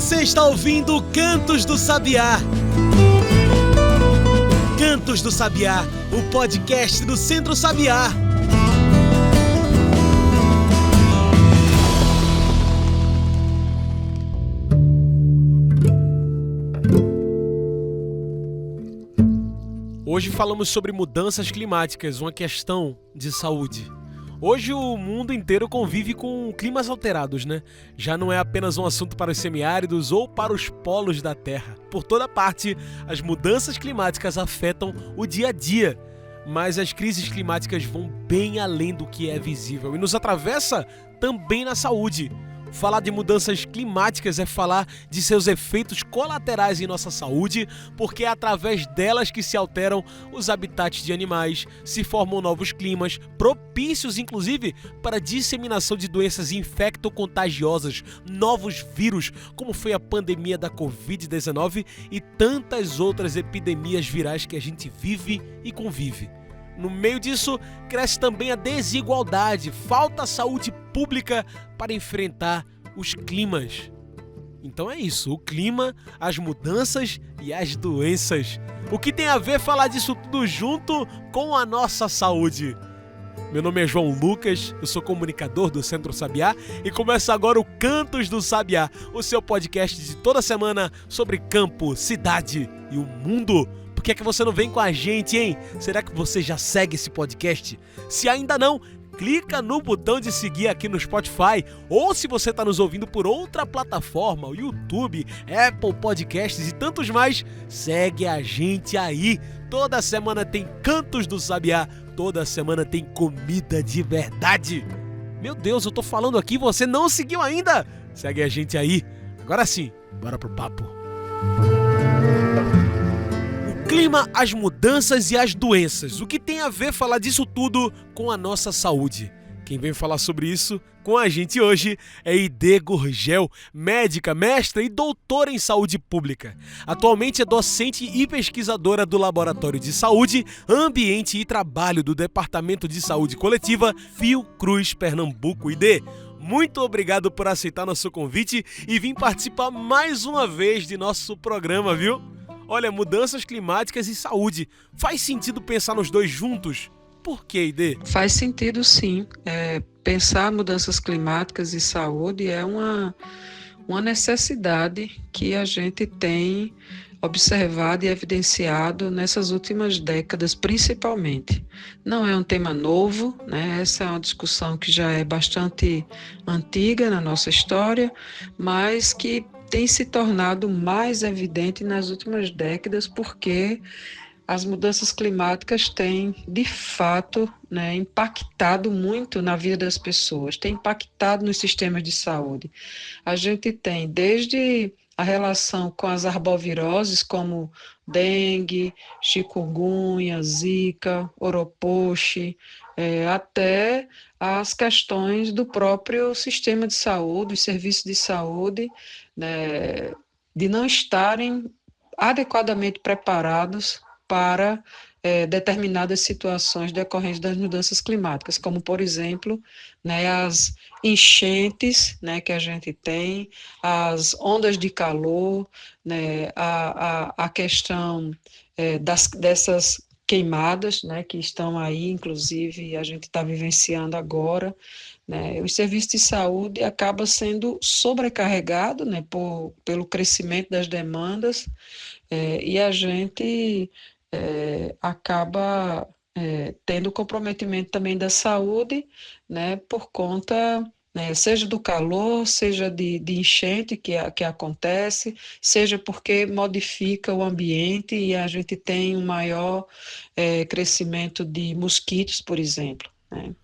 Você está ouvindo Cantos do Sabiá. Cantos do Sabiá, o podcast do Centro Sabiá. Hoje falamos sobre mudanças climáticas, uma questão de saúde. Hoje o mundo inteiro convive com climas alterados, né? Já não é apenas um assunto para os semiáridos ou para os polos da Terra. Por toda parte, as mudanças climáticas afetam o dia a dia, mas as crises climáticas vão bem além do que é visível e nos atravessa também na saúde. Falar de mudanças climáticas é falar de seus efeitos colaterais em nossa saúde, porque é através delas que se alteram os habitats de animais, se formam novos climas, propícios inclusive para a disseminação de doenças infecto-contagiosas, novos vírus, como foi a pandemia da Covid-19 e tantas outras epidemias virais que a gente vive e convive. No meio disso, cresce também a desigualdade, falta saúde pública para enfrentar os climas. Então é isso, o clima, as mudanças e as doenças. O que tem a ver falar disso tudo junto com a nossa saúde? Meu nome é João Lucas, eu sou comunicador do Centro Sabiá e começa agora o Cantos do Sabiá, o seu podcast de toda semana sobre campo, cidade e o mundo. Por que é que você não vem com a gente, hein? Será que você já segue esse podcast? Se ainda não, clica no botão de seguir aqui no Spotify, ou se você está nos ouvindo por outra plataforma, o YouTube, Apple Podcasts e tantos mais, segue a gente aí. Toda semana tem Cantos do Sabiá, toda semana tem comida de verdade. Meu Deus, eu tô falando aqui, você não seguiu ainda? Segue a gente aí. Agora sim, bora pro papo. Clima, as mudanças e as doenças. O que tem a ver falar disso tudo com a nossa saúde? Quem vem falar sobre isso com a gente hoje é Aide Gurgel, médica, mestra e doutora em saúde pública. Atualmente é docente e pesquisadora do Laboratório de Saúde, Ambiente e Trabalho do Departamento de Saúde Coletiva Fiocruz, Pernambuco. Aide, muito obrigado por aceitar nosso convite e vir participar mais uma vez de nosso programa, viu? Olha, mudanças climáticas e saúde. Faz sentido pensar nos dois juntos? Por quê, Aide? Faz sentido, sim. Pensar mudanças climáticas e saúde é uma necessidade que a gente tem observado e evidenciado nessas últimas décadas, principalmente. Não é um tema novo, né? Essa é uma discussão que já é bastante antiga na nossa história, mas que tem se tornado mais evidente nas últimas décadas porque as mudanças climáticas têm, de fato, né, impactado muito na vida das pessoas, têm impactado nos sistemas de saúde. A gente tem desde a relação com as arboviroses, como dengue, chikungunya, zika, oropoche, até as questões do próprio sistema de saúde, os serviços de saúde, né, de não estarem adequadamente preparados para determinadas situações decorrentes das mudanças climáticas, como, por exemplo, né, as enchentes, né, que a gente tem, as ondas de calor, né, a questão dessas queimadas, né, que estão aí, inclusive, a gente está vivenciando agora, né. O serviço de saúde acaba sendo sobrecarregado, né, pelo crescimento das demandas, e a gente acaba tendo comprometimento também da saúde, né, por conta, né, seja do calor, seja de enchente que acontece, seja porque modifica o ambiente e a gente tem um maior crescimento de mosquitos, por exemplo, né.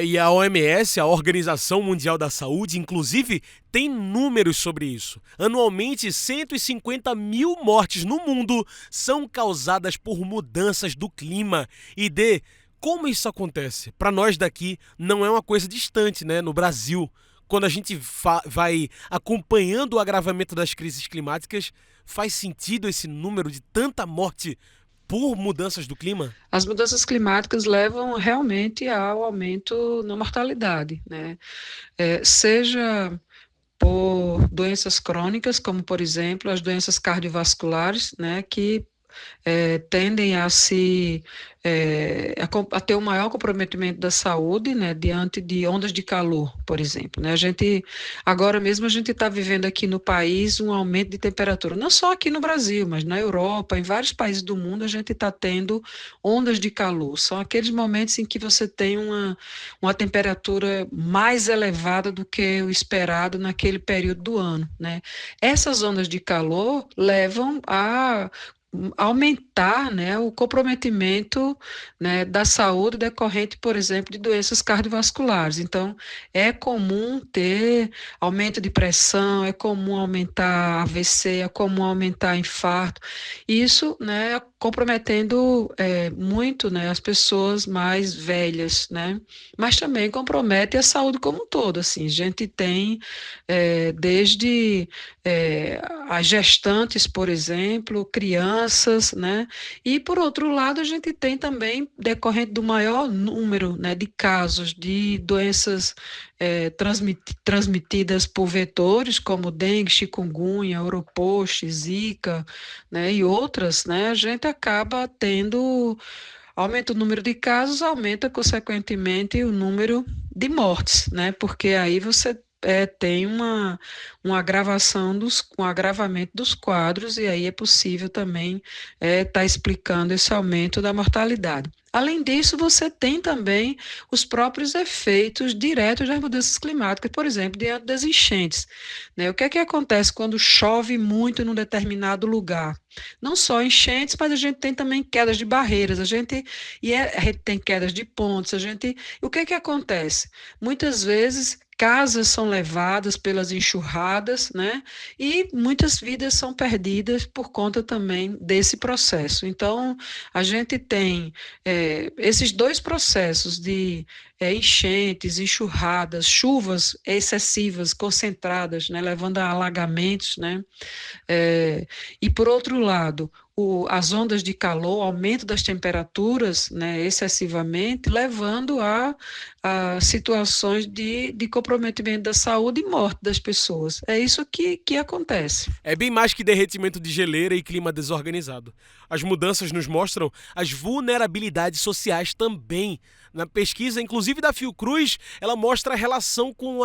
E a OMS, a Organização Mundial da Saúde, inclusive, tem números sobre isso. Anualmente, 150 mil mortes no mundo são causadas por mudanças do clima. E como isso acontece? Para nós daqui, não é uma coisa distante, né? No Brasil, quando a gente vai acompanhando o agravamento das crises climáticas, faz sentido esse número de tanta morte por mudanças do clima? As mudanças climáticas levam realmente ao aumento na mortalidade, né? Seja por doenças crônicas, como, por exemplo, as doenças cardiovasculares, né, que tendem a se a ter um maior comprometimento da saúde, né, diante de ondas de calor, por exemplo, né? A gente agora mesmo a gente está vivendo aqui no país um aumento de temperatura, não só aqui no Brasil, mas na Europa, em vários países do mundo a gente está tendo ondas de calor. São aqueles momentos em que você tem uma temperatura mais elevada do que o esperado naquele período do ano, né? Essas ondas de calor levam a aumentar, né, o comprometimento, né, da saúde decorrente, por exemplo, de doenças cardiovasculares. Então, é comum ter aumento de pressão, é comum aumentar AVC, é comum aumentar infarto. Isso, né, comprometendo muito, né, as pessoas mais velhas, né, mas também compromete a saúde como um todo. Assim, a gente tem desde as gestantes, por exemplo, crianças, né? E por outro lado, a gente tem também, decorrente do maior número, né, de casos de doenças transmitidas por vetores, como dengue, chikungunya, oropox, zika, né, e outras, né, a gente acaba tendo aumenta o número de casos, aumenta consequentemente o número de mortes, né? Porque aí você tem uma agravação um agravamento dos quadros, e aí é possível também estar explicando esse aumento da mortalidade. Além disso, você tem também os próprios efeitos diretos das mudanças climáticas, por exemplo, diante das enchentes, né? O que é que acontece quando chove muito num determinado lugar? Não só enchentes, mas a gente tem também quedas de barreiras, a gente tem quedas de pontes, o que é que acontece? Muitas vezes casas são levadas pelas enxurradas, né? E muitas vidas são perdidas por conta também desse processo. Então, a gente tem esses dois processos de enchentes, enxurradas, chuvas excessivas, concentradas, né? Levando a alagamentos, né? E, por outro lado, as ondas de calor, aumento das temperaturas, né, excessivamente, levando a situações de comprometimento da saúde e morte das pessoas. É isso que acontece. É bem mais que derretimento de geleira e clima desorganizado. As mudanças nos mostram as vulnerabilidades sociais também. Na pesquisa, inclusive da Fiocruz, ela mostra a relação com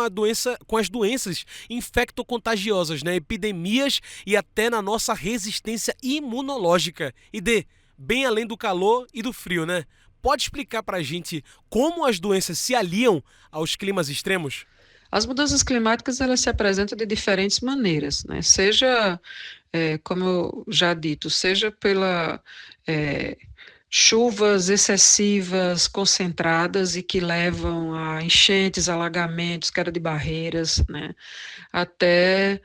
com as doenças infectocontagiosas, né? Epidemias e até na nossa resistência imunológica. Bem além do calor e do frio, né? Pode explicar pra gente como as doenças se aliam aos climas extremos? As mudanças climáticas, elas se apresentam de diferentes maneiras, né? Seja, como eu já dito, seja pela chuvas excessivas, concentradas e que levam a enchentes, alagamentos, queda de barreiras, né? Até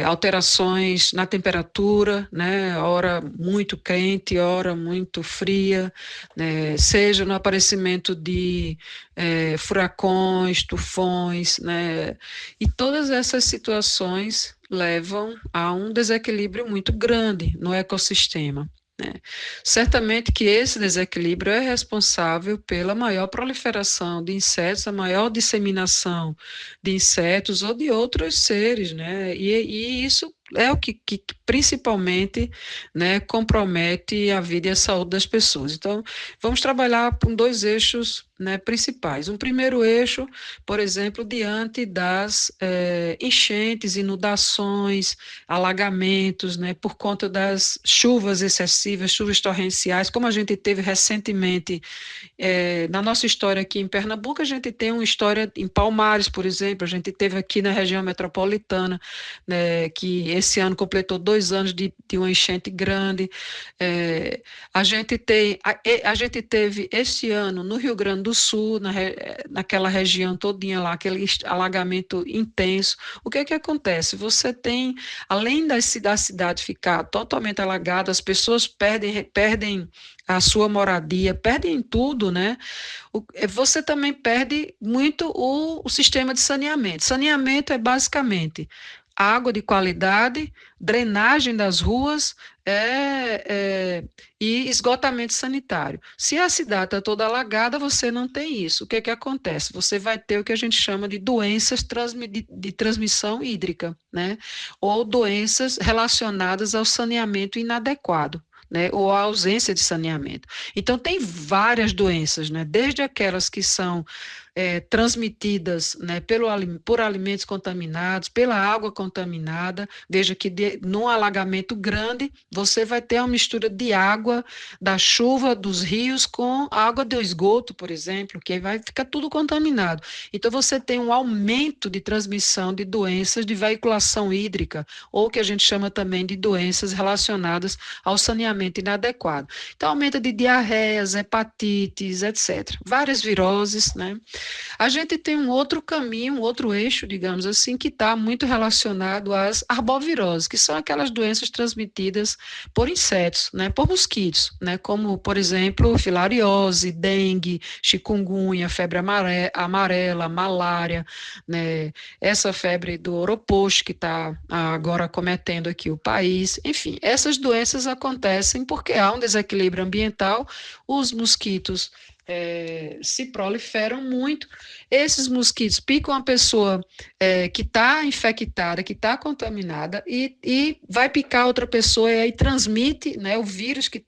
alterações na temperatura, né? Hora muito quente, hora muito fria, né? Seja no aparecimento de furacões, tufões, né? E todas essas situações levam a um desequilíbrio muito grande no ecossistema, né? Certamente que esse desequilíbrio é responsável pela maior proliferação de insetos, a maior disseminação de insetos ou de outros seres, né? E isso é o que principalmente, né, compromete a vida e a saúde das pessoas. Então, vamos trabalhar com dois eixos, né, principais. Um primeiro eixo, por exemplo, diante das enchentes, inundações, alagamentos, né, por conta das chuvas excessivas, chuvas torrenciais, como a gente teve recentemente na nossa história aqui em Pernambuco. A gente tem uma história em Palmares, por exemplo, a gente teve aqui na região metropolitana, né, que esse ano completou 2 anos de uma enchente grande. A gente teve este ano no Rio Grande do Sul, naquela região todinha lá, aquele alagamento intenso. O que é que acontece? Você tem, além da cidade ficar totalmente alagada, as pessoas perdem a sua moradia, perdem tudo, né? Você também perde muito o sistema de saneamento. Saneamento é basicamente água de qualidade, drenagem das ruas e esgotamento sanitário. Se a cidade está toda alagada, você não tem isso. O que que acontece? Você vai ter o que a gente chama de doenças de transmissão hídrica, né? Ou doenças relacionadas ao saneamento inadequado. Né, ou a ausência de saneamento. Então, tem várias doenças, né, desde aquelas que são transmitidas, né, por alimentos contaminados, pela água contaminada. Veja que num alagamento grande, você vai ter uma mistura de água da chuva, dos rios, com água do esgoto, por exemplo, que vai ficar tudo contaminado. Então, você tem um aumento de transmissão de doenças de veiculação hídrica, ou que a gente chama também de doenças relacionadas ao saneamento inadequado. Então, aumenta de diarreias, hepatites, etc. Várias viroses, né? A gente tem um outro caminho, um outro eixo, digamos assim, que está muito relacionado às arboviroses, que são aquelas doenças transmitidas por insetos, né, por mosquitos, né, como, por exemplo, filariose, dengue, chikungunya, febre amarela, malária, né, essa febre do oroposto que está agora acometendo aqui o país. Enfim, essas doenças acontecem porque há um desequilíbrio ambiental, os mosquitos se proliferam muito. Esses mosquitos picam a pessoa que está infectada, que está contaminada, e vai picar outra pessoa e aí transmite, né, o vírus que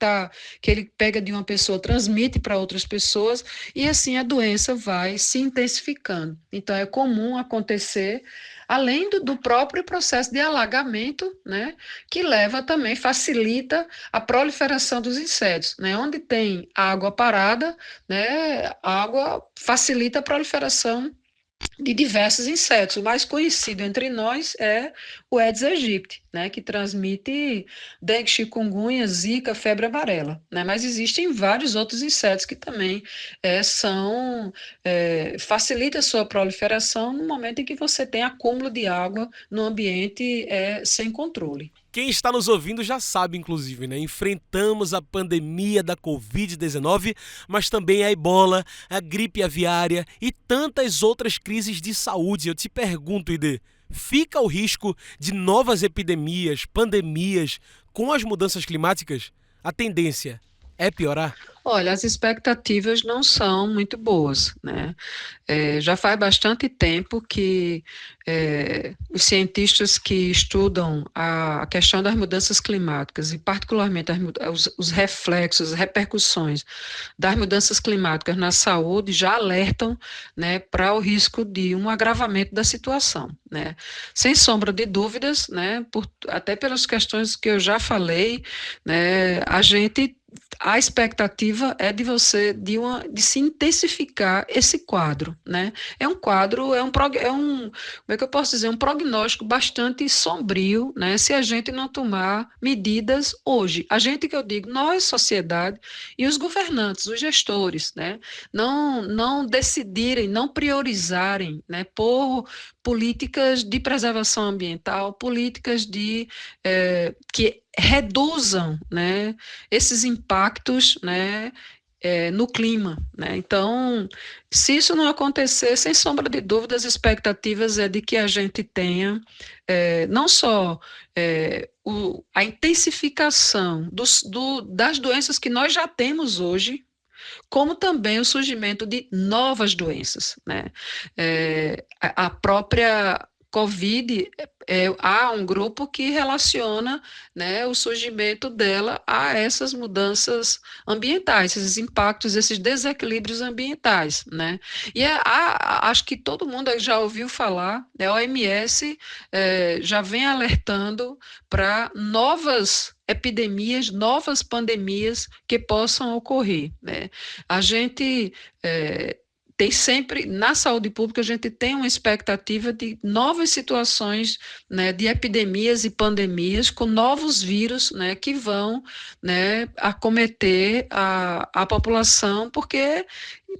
ele pega de uma pessoa, transmite para outras pessoas, e assim a doença vai se intensificando. Então, é comum acontecer, além do próprio processo de alagamento, né, que leva também, facilita a proliferação dos insetos, né, onde tem água parada, né, a água facilita a proliferação de diversos insetos. O mais conhecido entre nós é o Aedes aegypti, né, que transmite dengue, chikungunya, zika, febre amarela, né, mas existem vários outros insetos que também facilita a sua proliferação no momento em que você tem acúmulo de água no ambiente sem controle. Quem está nos ouvindo já sabe, inclusive, né? Enfrentamos a pandemia da Covid-19, mas também a ebola, a gripe aviária e tantas outras crises de saúde. Eu te pergunto, Ide, fica o risco de novas epidemias, pandemias com as mudanças climáticas? A tendência é piorar? Olha, as expectativas não são muito boas, né? Já faz bastante tempo que os cientistas que estudam a questão das mudanças climáticas, e particularmente os reflexos, as repercussões das mudanças climáticas na saúde, já alertam, né, para o risco de um agravamento da situação, né? Sem sombra de dúvidas, né, até pelas questões que eu já falei, né, a expectativa é de se intensificar esse quadro, né? É um quadro, como é que eu posso dizer, um prognóstico bastante sombrio, né? Se a gente não tomar medidas hoje. A gente, que eu digo, nós, sociedade, e os governantes, os gestores, né? Não decidirem, não priorizarem, né? Por políticas de preservação ambiental, políticas que reduzam, né, esses impactos, né, no clima, né? Então, se isso não acontecer, sem sombra de dúvida, as expectativas é de que a gente tenha não só a intensificação das doenças que nós já temos hoje, como também o surgimento de novas doenças, né? A própria Covid, há um grupo que relaciona, né, o surgimento dela a essas mudanças ambientais, esses impactos, esses desequilíbrios ambientais, né? E acho que todo mundo já ouviu falar, né, a OMS já vem alertando para novas epidemias, novas pandemias que possam ocorrer, né? A gente tem sempre, na saúde pública, a gente tem uma expectativa de novas situações, né, de epidemias e pandemias com novos vírus, né, que vão, né, acometer a população, porque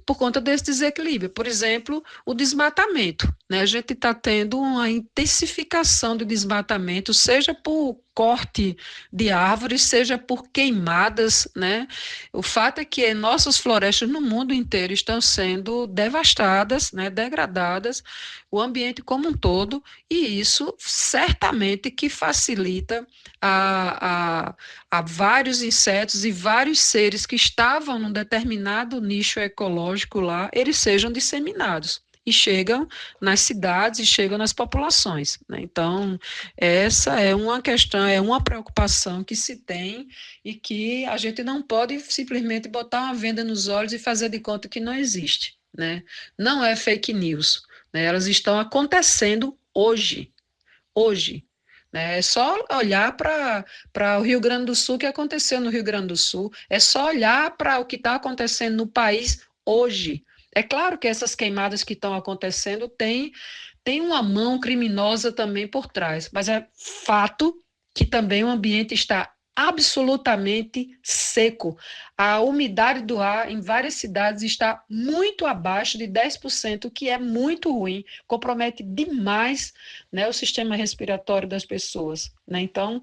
por conta desse desequilíbrio. Por exemplo, o desmatamento, né? A gente está tendo uma intensificação do desmatamento, seja por corte de árvores, seja por queimadas, né? O fato é que nossas florestas no mundo inteiro estão sendo devastadas, né? Degradadas, o ambiente como um todo, e isso certamente que facilita a, a vários insetos e vários seres que estavam num determinado nicho ecológico lá, eles sejam disseminados e chegam nas cidades e chegam nas populações, né? Então, essa é uma questão, é uma preocupação que se tem e que a gente não pode simplesmente botar uma venda nos olhos e fazer de conta que não existe, né? Não é fake news, né? Elas estão acontecendo hoje, né? É só olhar para o Rio Grande do Sul, o que aconteceu no Rio Grande do Sul, é só olhar para o que está acontecendo no país hoje. É claro que essas queimadas que estão acontecendo têm uma mão criminosa também por trás, mas é fato que também o ambiente está absolutamente seco. A umidade do ar em várias cidades está muito abaixo de 10%, o que é muito ruim, compromete demais, né, o sistema respiratório das pessoas, né? Então,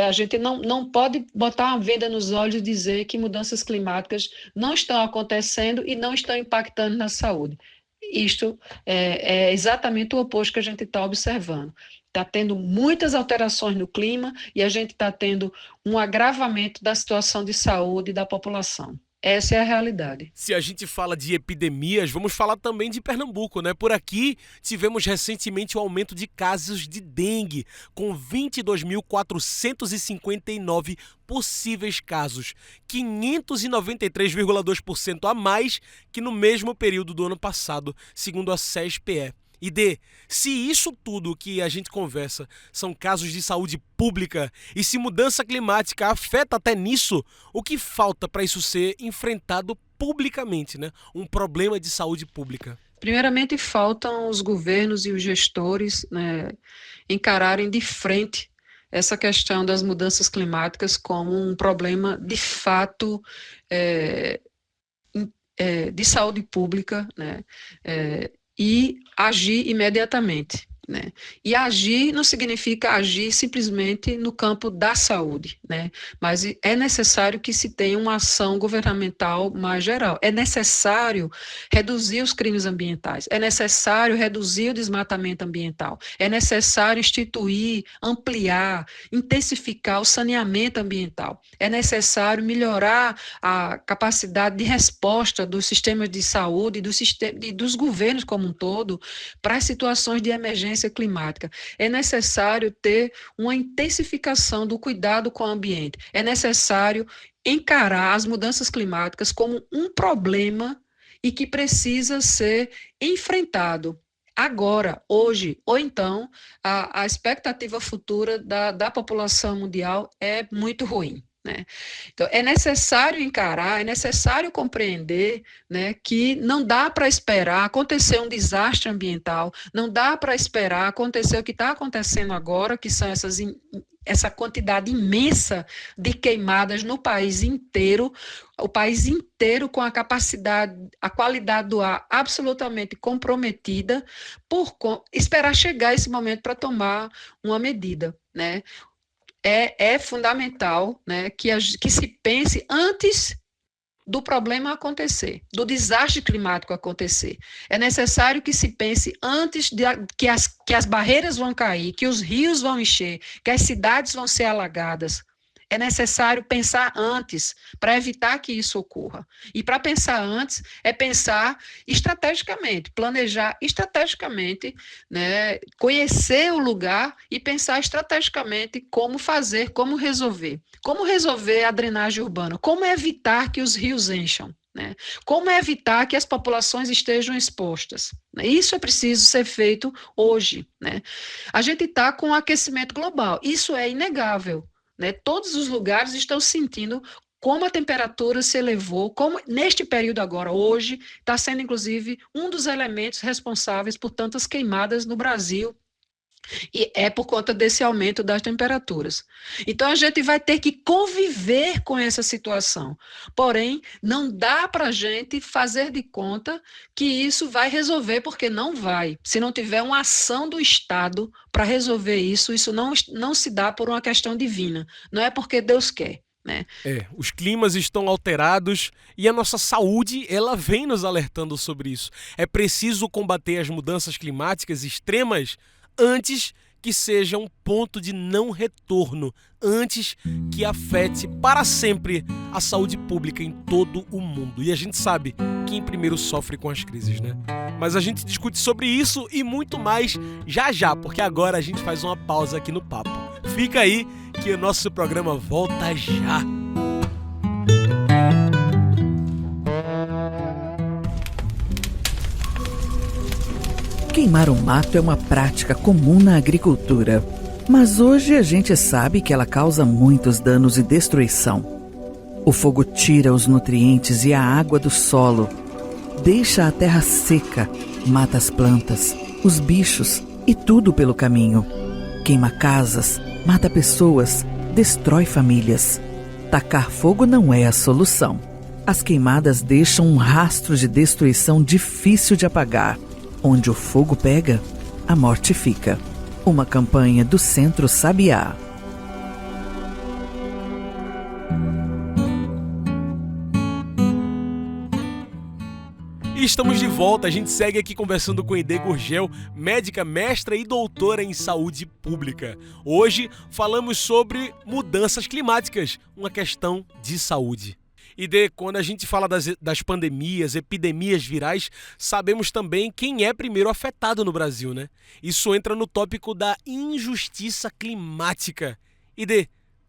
a gente não pode botar uma venda nos olhos e dizer que mudanças climáticas não estão acontecendo e não estão impactando na saúde. Isto é exatamente o oposto que a gente está observando. Está tendo muitas alterações no clima e a gente está tendo um agravamento da situação de saúde da população. Essa é a realidade. Se a gente fala de epidemias, vamos falar também de Pernambuco, né? Por aqui tivemos recentemente o aumento de casos de dengue, com 22.459 possíveis casos, 593,2% a mais que no mesmo período do ano passado, segundo a CESPE. E se isso tudo que a gente conversa são casos de saúde pública e se mudança climática afeta até nisso, o que falta para isso ser enfrentado publicamente, né? Um problema de saúde pública. Primeiramente, faltam os governos e os gestores, né, encararem de frente essa questão das mudanças climáticas como um problema de fato de saúde pública, né, e agir imediatamente, né? E agir não significa agir simplesmente no campo da saúde, né? Mas é necessário que se tenha uma ação governamental mais geral. É necessário reduzir os crimes ambientais, é necessário reduzir o desmatamento ambiental, é necessário instituir, ampliar, intensificar o saneamento ambiental, é necessário melhorar a capacidade de resposta dos sistemas de saúde e dos governos como um todo para as situações de emergência climática. É necessário ter uma intensificação do cuidado com o ambiente. É necessário encarar as mudanças climáticas como um problema e que precisa ser enfrentado agora, hoje, ou então a expectativa futura da população mundial é muito ruim, né? Então, é necessário encarar, é necessário compreender, né, que não dá para esperar acontecer um desastre ambiental, não dá para esperar acontecer o que está acontecendo agora, que são essa quantidade imensa de queimadas no país inteiro, o país inteiro com a capacidade, a qualidade do ar absolutamente comprometida, esperar chegar esse momento para tomar uma medida, né? É fundamental, né, que se pense antes do problema acontecer, do desastre climático acontecer. É necessário que se pense antes que as barreiras vão cair, que os rios vão encher, que as cidades vão ser alagadas. É necessário pensar antes para evitar que isso ocorra. E para pensar antes é pensar estrategicamente, planejar estrategicamente, né, conhecer o lugar e pensar estrategicamente como fazer, como resolver. Como resolver a drenagem urbana, como evitar que os rios encham, né? Como evitar que as populações estejam expostas. Isso é preciso ser feito hoje, né? A gente está com o aquecimento global, isso é inegável, né? Todos os lugares estão sentindo como a temperatura se elevou, como neste período agora, hoje, está sendo inclusive um dos elementos responsáveis por tantas queimadas no Brasil E é por conta desse aumento das temperaturas. Então, a gente vai ter que conviver com essa situação. Porém, não dá para a gente fazer de conta que isso vai resolver, porque não vai. Se não tiver uma ação do Estado para resolver isso, isso não se dá por uma questão divina. Não é porque Deus quer. Né? Os climas estão alterados e a nossa saúde, ela vem nos alertando sobre isso. É preciso combater as mudanças climáticas extremas antes que seja um ponto de não retorno, antes que afete para sempre a saúde pública em todo o mundo. E a gente sabe quem primeiro sofre com as crises, né? Mas a gente discute sobre isso e muito mais já já, porque agora a gente faz uma pausa aqui no papo. Fica aí que o nosso programa volta já. Queimar o mato é uma prática comum na agricultura, mas hoje a gente sabe que ela causa muitos danos e destruição. O fogo tira os nutrientes e a água do solo, deixa a terra seca, mata as plantas, os bichos e tudo pelo caminho. Queima casas, mata pessoas, destrói famílias. Tacar fogo não é a solução. As queimadas deixam um rastro de destruição difícil de apagar. Onde o fogo pega, a morte fica. Uma campanha do Centro Sabiá. E estamos de volta, a gente segue aqui conversando com Aide Gurgel, médica, mestra e doutora em saúde pública. Hoje falamos sobre mudanças climáticas, uma questão de saúde. E quando a gente fala das pandemias, epidemias virais, sabemos também quem é primeiro afetado no Brasil, né? Isso entra no tópico da injustiça climática.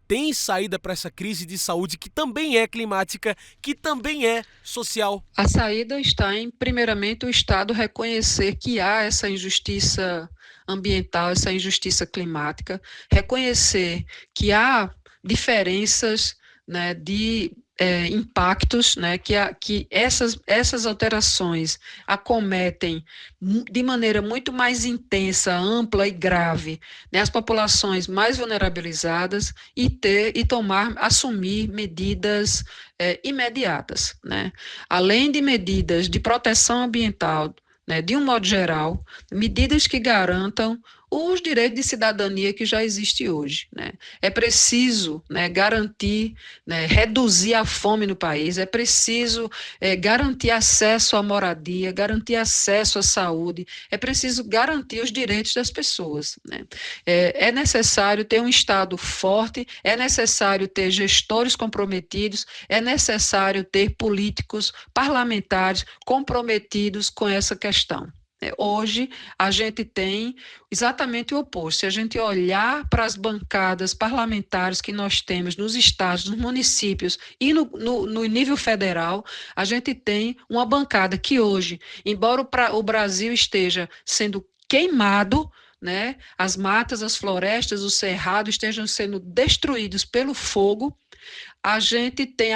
Tem saída para essa crise de saúde que também é climática, que também é social? A saída está em, primeiramente, o Estado reconhecer que há essa injustiça ambiental, essa injustiça climática, reconhecer que há diferenças, né, de impactos, né, que essas alterações acometem de maneira muito mais intensa, ampla e grave, né, as populações mais vulnerabilizadas e assumir medidas imediatas, né, além de medidas de proteção ambiental, né, de um modo geral, medidas que garantam os direitos de cidadania que já existe hoje. Né? É preciso, né, garantir, né, reduzir a fome no país, é preciso garantir acesso à moradia, garantir acesso à saúde, é preciso garantir os direitos das pessoas. Né? É necessário ter um Estado forte, é necessário ter gestores comprometidos, é necessário ter políticos, parlamentares comprometidos com essa questão. Hoje, a gente tem exatamente o oposto. Se a gente olhar para as bancadas parlamentares que nós temos nos estados, nos municípios e no nível federal, a gente tem uma bancada que hoje, embora o Brasil esteja sendo queimado, né, as matas, as florestas, os cerrados estejam sendo destruídos pelo fogo, a gente tem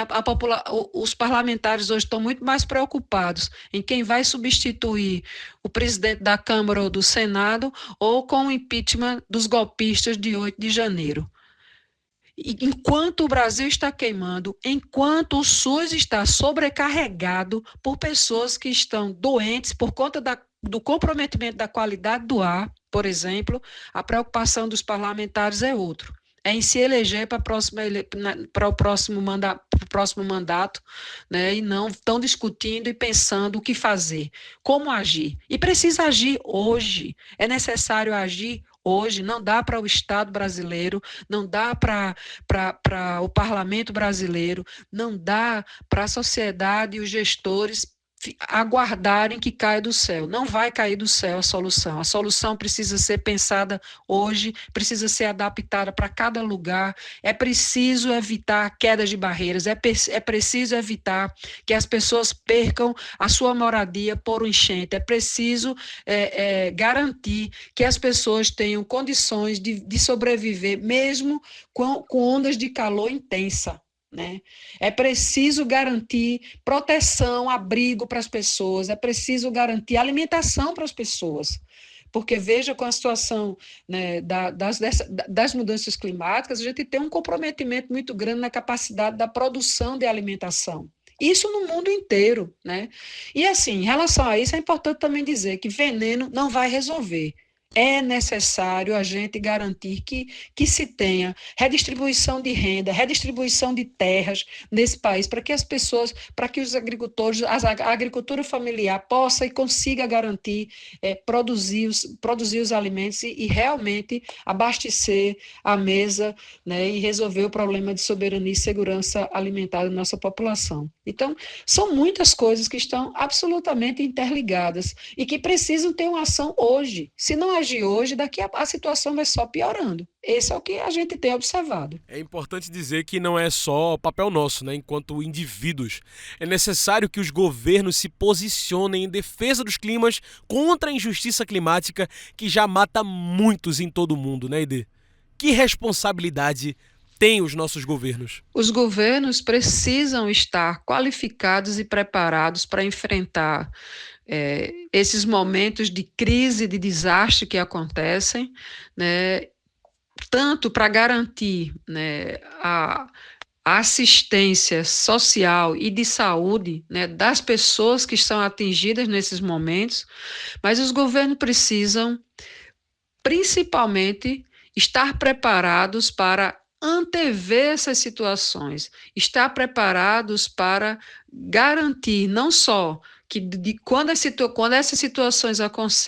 os parlamentares hoje estão muito mais preocupados em quem vai substituir o presidente da Câmara ou do Senado ou com o impeachment dos golpistas de 8 de janeiro. E enquanto o Brasil está queimando, enquanto o SUS está sobrecarregado por pessoas que estão doentes por conta do comprometimento da qualidade do ar, por exemplo, a preocupação dos parlamentares é outro. É em se eleger para o próximo mandato, né, e não estão discutindo e pensando o que fazer, como agir. E precisa agir hoje, é necessário agir hoje, não dá para o Estado brasileiro, não dá para o parlamento brasileiro, não dá para a sociedade e os gestores aguardarem que caia do céu. Não vai cair do céu a solução. A solução precisa ser pensada hoje, precisa ser adaptada para cada lugar. É preciso evitar quedas de barreiras, é preciso evitar que as pessoas percam a sua moradia por um enchente. É preciso garantir que as pessoas tenham condições de sobreviver, mesmo com ondas de calor intensa. Né? É preciso garantir proteção, abrigo para as pessoas, é preciso garantir alimentação para as pessoas, porque veja com a situação, né, das mudanças climáticas, a gente tem um comprometimento muito grande na capacidade da produção de alimentação. Isso no mundo inteiro, né? E assim, em relação a isso, é importante também dizer que veneno não vai resolver. É necessário a gente garantir que se tenha redistribuição de renda, redistribuição de terras nesse país, para que as pessoas, para que os agricultores, a agricultura familiar possa e consiga garantir, produzir os alimentos e realmente abastecer a mesa, né, e resolver o problema de soberania e segurança alimentar da nossa população. Então, são muitas coisas que estão absolutamente interligadas e que precisam ter uma ação hoje. Se não agir hoje, daqui a situação vai só piorando. Esse é o que a gente tem observado. É importante dizer que não é só papel nosso, né? Enquanto indivíduos. É necessário que os governos se posicionem em defesa dos climas contra a injustiça climática que já mata muitos em todo o mundo, né, Ide? Que responsabilidade têm os nossos governos? Os governos precisam estar qualificados e preparados para enfrentar esses momentos de crise, de desastre que acontecem, né, tanto para garantir, né, a assistência social e de saúde, né, das pessoas que estão atingidas nesses momentos, mas os governos precisam, principalmente, estar preparados para antever essas situações, estar preparados para garantir não só que quando essas situações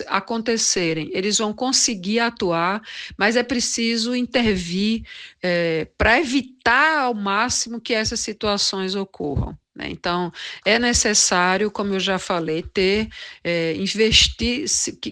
acontecerem, eles vão conseguir atuar, mas é preciso intervir para evitar ao máximo que essas situações ocorram. Então, é necessário, como eu já falei, investir,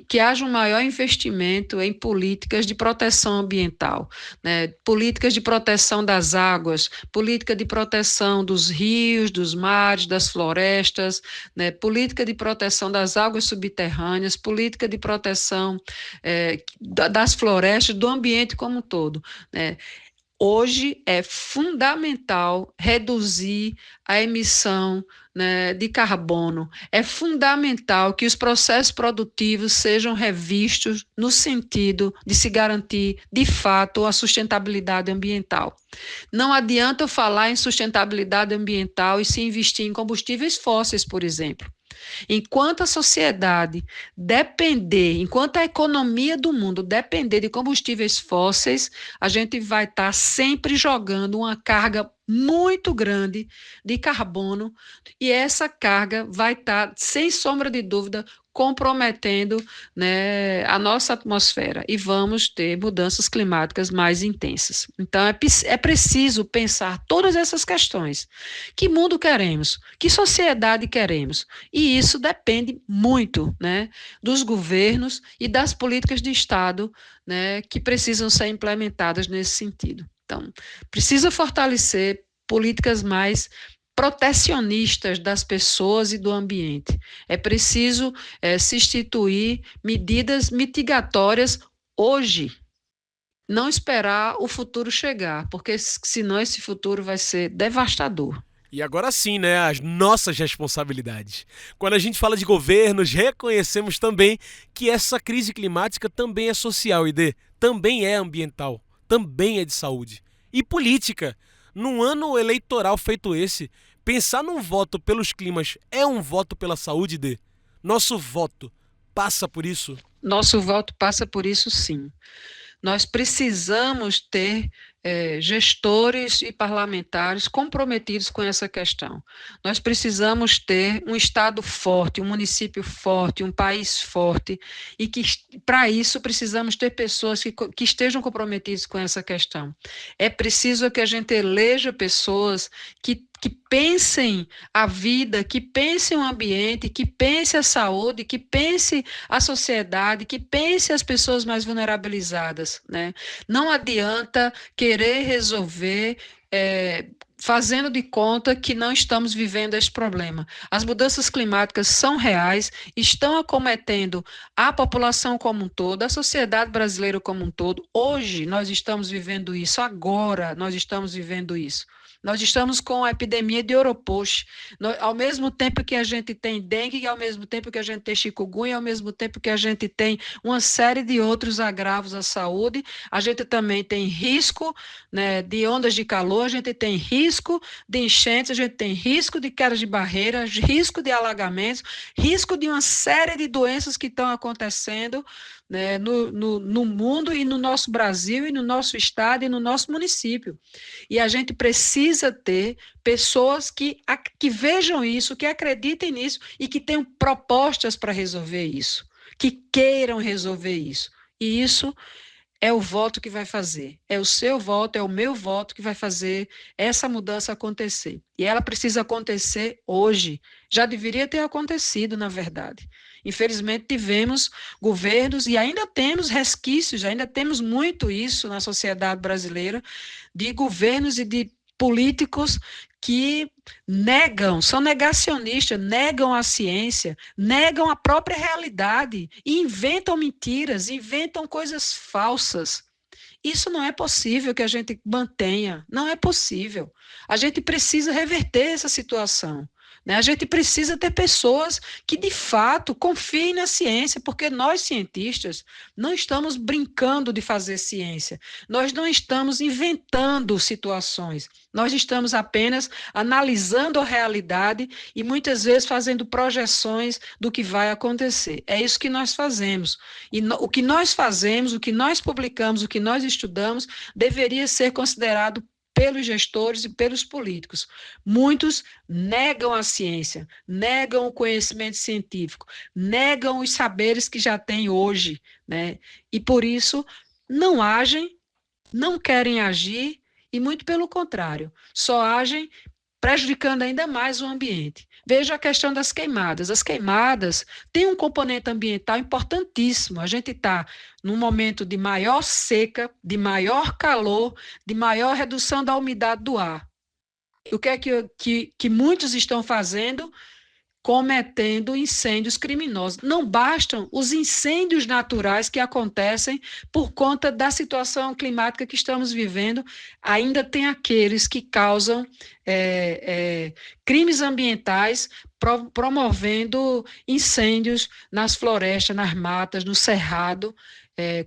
que haja um maior investimento em políticas de proteção ambiental, né? Políticas de proteção das águas, política de proteção dos rios, dos mares, das florestas, né? Política de proteção das águas subterrâneas, política de proteção das florestas, do ambiente como um todo, né? Hoje é fundamental reduzir a emissão, né, de carbono. É fundamental que os processos produtivos sejam revistos no sentido de se garantir, de fato, a sustentabilidade ambiental. Não adianta eu falar em sustentabilidade ambiental e se investir em combustíveis fósseis, por exemplo. Enquanto a sociedade enquanto a economia do mundo depender de combustíveis fósseis, a gente vai estar sempre jogando uma carga muito grande de carbono e essa carga vai estar, sem sombra de dúvida, comprometendo, né, a nossa atmosfera e vamos ter mudanças climáticas mais intensas. Então, é preciso pensar todas essas questões. Que mundo queremos? Que sociedade queremos? E isso depende muito, né, dos governos e das políticas de Estado, né, que precisam ser implementadas nesse sentido. Então, precisa fortalecer políticas mais protecionistas das pessoas e do ambiente. É preciso se instituir medidas mitigatórias hoje, não esperar o futuro chegar, porque senão esse futuro vai ser devastador. E agora sim, né, as nossas responsabilidades. Quando a gente fala de governos, reconhecemos também que essa crise climática também é social, também é ambiental, também é de saúde. E política. Num ano eleitoral feito esse, pensar num voto pelos climas é um voto pela saúde, Nosso voto passa por isso? Nosso voto passa por isso, sim. Nós precisamos ter gestores e parlamentares comprometidos com essa questão. Nós precisamos ter um Estado forte, um município forte, um país forte, e que, para isso, precisamos ter pessoas que estejam comprometidas com essa questão. É preciso que a gente eleja pessoas que pensem a vida, que pensem o ambiente, que pensem a saúde, que pensem a sociedade, que pensem as pessoas mais vulnerabilizadas, né? Não adianta querer resolver fazendo de conta que não estamos vivendo este problema. As mudanças climáticas são reais, estão acometendo a população como um todo, a sociedade brasileira como um todo. Hoje nós estamos vivendo isso, agora nós estamos vivendo isso, Nós estamos com a epidemia de Oropoche. Ao mesmo tempo que a gente tem dengue, ao mesmo tempo que a gente tem chikungunya, ao mesmo tempo que a gente tem uma série de outros agravos à saúde, a gente também tem risco, né, de ondas de calor, a gente tem risco de enchentes, a gente tem risco de queda de barreiras, risco de alagamentos, risco de uma série de doenças que estão acontecendo, né, no mundo e no nosso Brasil, e no nosso estado e no nosso município. E a gente precisa ter pessoas que vejam isso, que acreditem nisso e que tenham propostas para resolver isso, que queiram resolver isso. E isso é o voto que vai fazer, é o seu voto, é o meu voto que vai fazer essa mudança acontecer. E ela precisa acontecer hoje. Já deveria ter acontecido, na verdade. Infelizmente, tivemos governos e ainda temos resquícios, ainda temos muito isso na sociedade brasileira, de governos e de políticos que negam, são negacionistas, negam a ciência, negam a própria realidade e inventam mentiras, inventam coisas falsas. Isso não é possível que a gente mantenha, não é possível. A gente precisa reverter essa situação. A gente precisa ter pessoas que, de fato, confiem na ciência, porque nós, cientistas, não estamos brincando de fazer ciência, nós não estamos inventando situações, nós estamos apenas analisando a realidade e, muitas vezes, fazendo projeções do que vai acontecer. É isso que nós fazemos. E o que nós fazemos, o que nós publicamos, o que nós estudamos, deveria ser considerado pelos gestores e pelos políticos. Muitos negam a ciência, negam o conhecimento científico, negam os saberes que já têm hoje, né? E por isso não agem, não querem agir e, muito pelo contrário, só agem prejudicando ainda mais o ambiente. Veja a questão das queimadas. As queimadas têm um componente ambiental importantíssimo. A gente está num momento de maior seca, de maior calor, de maior redução da umidade do ar. O que é que muitos estão fazendo? Cometendo incêndios criminosos. Não bastam os incêndios naturais que acontecem por conta da situação climática que estamos vivendo, ainda tem aqueles que causam crimes ambientais, promovendo incêndios nas florestas, nas matas, no cerrado,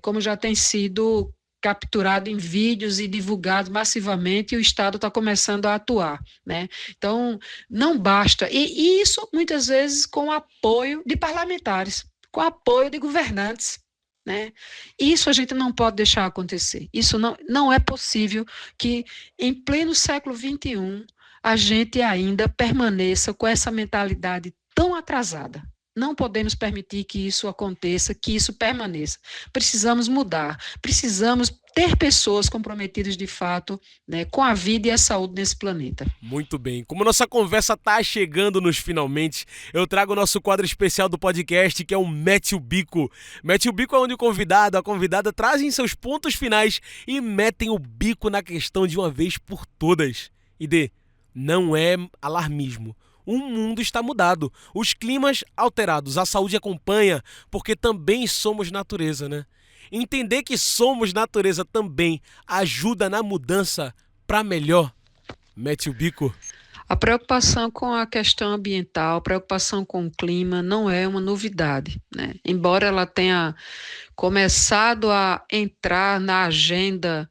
como já tem sido capturado em vídeos e divulgado massivamente, e o Estado está começando a atuar, né? Então, não basta. E isso, muitas vezes, com apoio de parlamentares, com apoio de governantes, né? Isso a gente não pode deixar acontecer. Isso não é possível que, em pleno século XXI, a gente ainda permaneça com essa mentalidade tão atrasada. Não podemos permitir que isso aconteça, que isso permaneça. Precisamos mudar, precisamos ter pessoas comprometidas de fato, né, com a vida e a saúde nesse planeta. Muito bem. Como nossa conversa está chegando nos finalmente, eu trago o nosso quadro especial do podcast, que é o Mete o Bico. Mete o Bico é onde o convidado, a convidada trazem seus pontos finais e metem o bico na questão de uma vez por todas. E não é alarmismo. O mundo está mudado, os climas alterados, a saúde acompanha, porque também somos natureza, né? Entender que somos natureza também ajuda na mudança para melhor. Mete o bico. A preocupação com a questão ambiental, a preocupação com o clima não é uma novidade, né? Embora ela tenha começado a entrar na agenda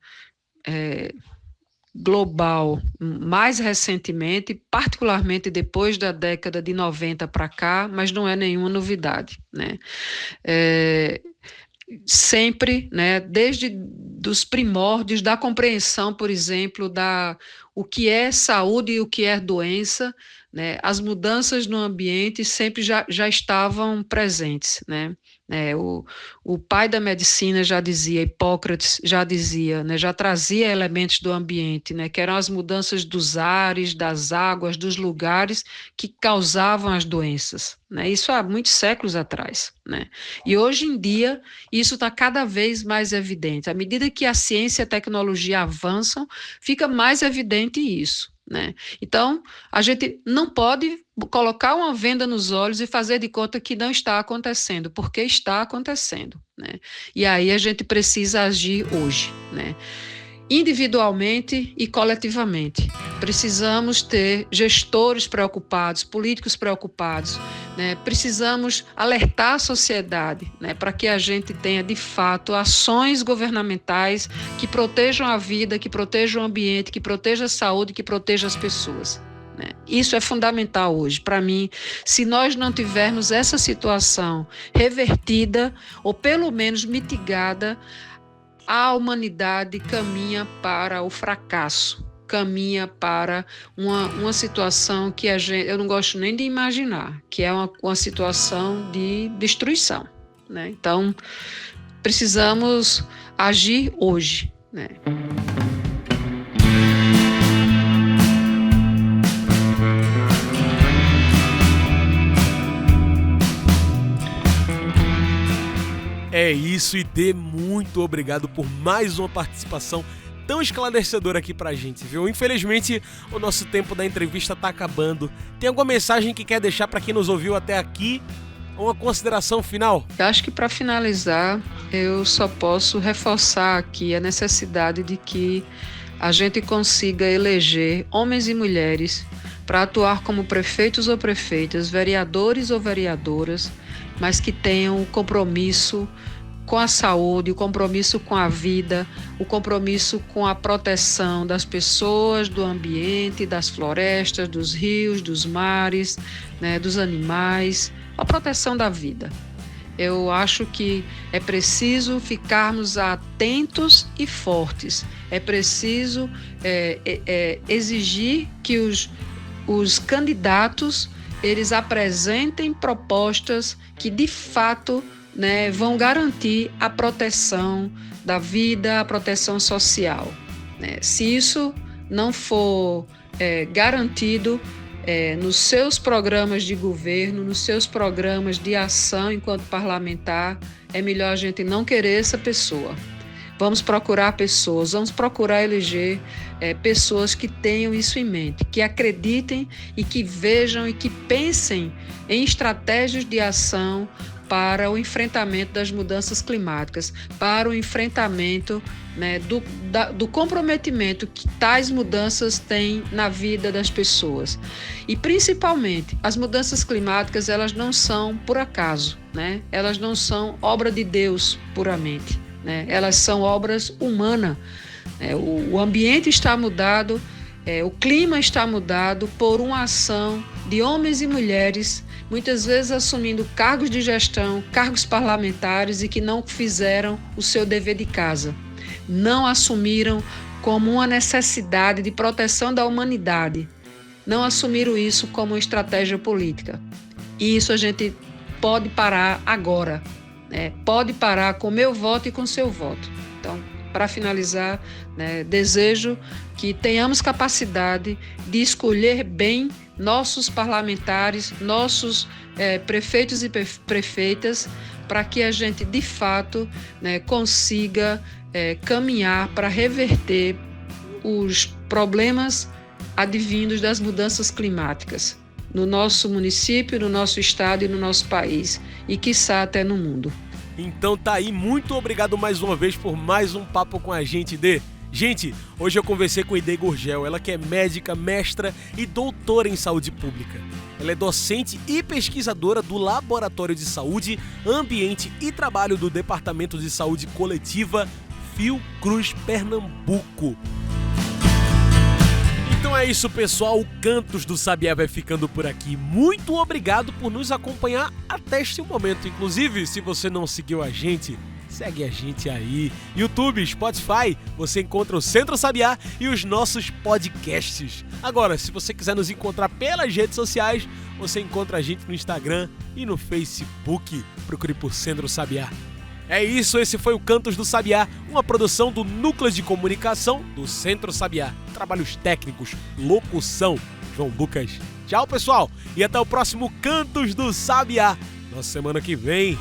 global mais recentemente, particularmente depois da década de 90 para cá, mas não é nenhuma novidade, né? Sempre, né, desde dos primórdios da compreensão, por exemplo, o que é saúde e o que é doença, né, as mudanças no ambiente sempre já estavam presentes, né? O pai da medicina já dizia, Hipócrates já dizia, né, já trazia elementos do ambiente, né, que eram as mudanças dos ares, das águas, dos lugares que causavam as doenças, né, isso há muitos séculos atrás, né, e hoje em dia isso está cada vez mais evidente. À medida que a ciência e a tecnologia avançam, fica mais evidente isso, né? Então, a gente não pode colocar uma venda nos olhos e fazer de conta que não está acontecendo, porque está acontecendo, né? E aí a gente precisa agir hoje, né? individualmente e coletivamente. Precisamos ter gestores preocupados, políticos preocupados, né? Precisamos alertar a sociedade, né? Para que a gente tenha, de fato, ações governamentais que protejam a vida, que protejam o ambiente, que protejam a saúde, que protejam as pessoas. Isso é fundamental hoje. Para mim, se nós não tivermos essa situação revertida, ou pelo menos mitigada, a humanidade caminha para o fracasso, caminha para uma situação que eu não gosto nem de imaginar, que é uma situação de destruição, né? Então, precisamos agir hoje, né? É isso, e Dê, muito obrigado por mais uma participação tão esclarecedora aqui pra gente, viu? Infelizmente, o nosso tempo da entrevista tá acabando. Tem alguma mensagem que quer deixar pra quem nos ouviu até aqui? Uma consideração final? Eu acho que, para finalizar, eu só posso reforçar aqui a necessidade de que a gente consiga eleger homens e mulheres para atuar como prefeitos ou prefeitas, vereadores ou vereadoras, mas que tenham o compromisso com a saúde, o compromisso com a vida, o compromisso com a proteção das pessoas, do ambiente, das florestas, dos rios, dos mares, né, dos animais, a proteção da vida. Eu acho que é preciso ficarmos atentos e fortes. É preciso exigir que os candidatos eles apresentem propostas que, de fato, né, vão garantir a proteção da vida, a proteção social, né? Se isso não for garantido nos seus programas de governo, nos seus programas de ação enquanto parlamentar, é melhor a gente não querer essa pessoa. Vamos procurar pessoas, vamos procurar eleger pessoas que tenham isso em mente, que acreditem e que vejam e que pensem em estratégias de ação para o enfrentamento das mudanças climáticas, para o enfrentamento, né, do comprometimento que tais mudanças têm na vida das pessoas. E, principalmente, as mudanças climáticas, elas não são por acaso, né? Elas não são obra de Deus puramente, né? Elas são obras humanas. O ambiente está mudado, o clima está mudado por uma ação de homens e mulheres, muitas vezes assumindo cargos de gestão, cargos parlamentares e que não fizeram o seu dever de casa. Não assumiram como uma necessidade de proteção da humanidade. Não assumiram isso como uma estratégia política. E isso a gente pode parar agora, né? Pode parar com meu voto e com seu voto. Então, para finalizar, né, desejo que tenhamos capacidade de escolher bem nossos parlamentares, nossos prefeitos e prefeitas, para que a gente, de fato, né, consiga caminhar para reverter os problemas advindos das mudanças climáticas no nosso município, no nosso estado e no nosso país, e quiçá até no mundo. Então tá aí, muito obrigado mais uma vez por mais um papo com a gente, Dê. Gente, hoje eu conversei com Idê Gurgel, ela que é médica, mestra e doutora em saúde pública. Ela é docente e pesquisadora do Laboratório de Saúde, Ambiente e Trabalho do Departamento de Saúde Coletiva Fiocruz, Pernambuco. Então é isso, pessoal, o Cantos do Sabiá vai ficando por aqui. Muito obrigado por nos acompanhar até este momento. Inclusive, se você não seguiu a gente, segue a gente aí. YouTube, Spotify, você encontra o Centro Sabiá e os nossos podcasts. Agora, se você quiser nos encontrar pelas redes sociais, você encontra a gente no Instagram e no Facebook. Procure por Centro Sabiá. É isso, esse foi o Cantos do Sabiá, uma produção do Núcleo de Comunicação do Centro Sabiá. Trabalhos técnicos, locução, João Lucas. Tchau, pessoal, e até o próximo Cantos do Sabiá, na semana que vem.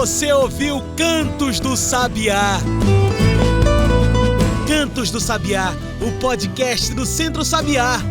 Você ouviu Cantos do Sabiá. Cantos do Sabiá, o podcast do Centro Sabiá.